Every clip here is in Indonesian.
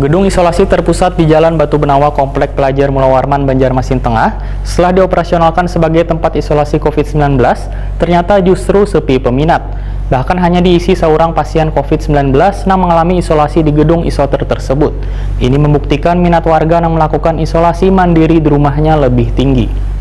Gedung isolasi terpusat di Jalan Batu Benawa Komplek Pelajar Mula Warman, Banjarmasin Tengah, setelah dioperasionalkan sebagai tempat isolasi COVID-19, ternyata justru sepi peminat. Bahkan hanya diisi seorang pasien COVID-19 yang mengalami isolasi di gedung isoter tersebut. Ini membuktikan minat warga yang melakukan isolasi mandiri di rumahnya lebih tinggi.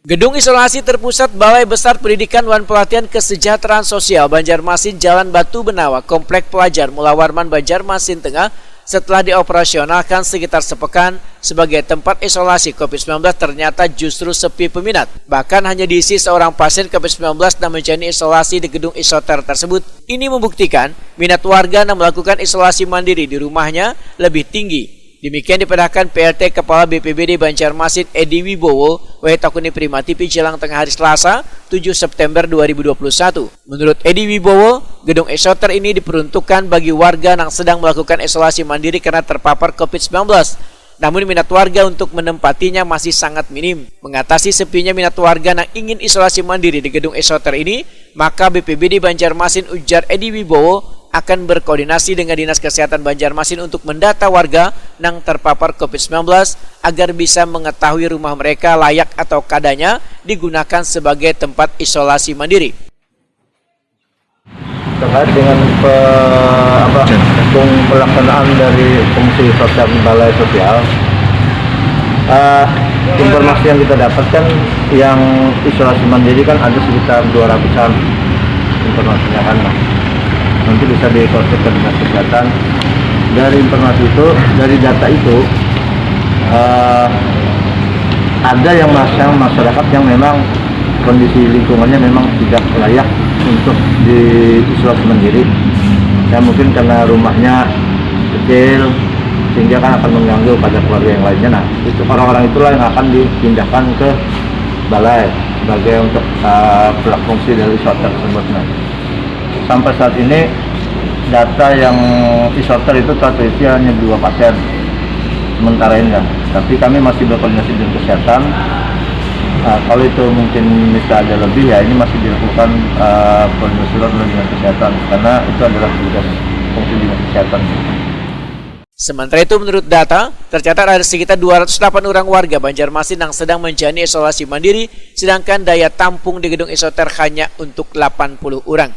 Gedung isolasi terpusat Balai Besar Pendidikan dan Pelatihan Kesejahteraan Sosial Banjarmasin Jalan Batu Benawa Komplek Pelajar Mula Warman, Banjarmasin Tengah setelah dioperasionalkan sekitar sepekan sebagai tempat isolasi COVID-19 ternyata justru sepi peminat. Bahkan hanya diisi seorang pasien COVID-19 yang menjalani isolasi di gedung isoter tersebut. Ini membuktikan minat warga yang melakukan isolasi mandiri di rumahnya lebih tinggi. Demikian diperintahkan PLT Kepala BPBD Banjarmasin Edi Wibowo, Takuni Prima TV jelang tengah hari Selasa, 7 September 2021. Menurut Edi Wibowo, gedung isoter ini diperuntukkan bagi warga yang sedang melakukan isolasi mandiri karena terpapar COVID-19. Namun minat warga untuk menempatinya masih sangat minim. Mengatasi sepinya minat warga yang ingin isolasi mandiri di gedung isoter ini, maka BPBD Banjarmasin ujar Edi Wibowo akan berkoordinasi dengan Dinas Kesehatan Banjarmasin untuk mendata warga yang terpapar COVID-19 agar bisa mengetahui rumah mereka layak atau kadanya digunakan sebagai tempat isolasi mandiri. Terkait dengan pelaksanaan dari fungsi sosial balai sosial, informasi yang kita dapatkan yang isolasi mandiri kan ada sekitar 200-an informasinya kan. Nanti bisa dikontak ke Dinas Kesehatan. Dari informasi itu, dari data itu, ada yang masyarakat yang memang kondisi lingkungannya memang tidak layak untuk diisolasi mandiri. Ya mungkin karena rumahnya kecil, sehingga kan akan mengganggu pada keluarga yang lainnya. Nah, itu orang-orang itulah yang akan dipindahkan ke balai sebagai untuk fungsi dari isoter tersebut. Nah, sampai saat ini data yang isoter itu terisi hanya 2 pasien sementara ini kan. Tapi kami masih berkoordinasi dengan kesehatan. Kalau itu mungkin bisa ada lebih, ya ini masih dilakukan koordinasi oleh dinas kesehatan karena itu adalah tugas fungsi dinas kesehatan. Sementara itu menurut data, tercatat ada sekitar 208 orang warga Banjarmasin yang sedang menjalani isolasi mandiri, sedangkan daya tampung di gedung isoter hanya untuk 80 orang.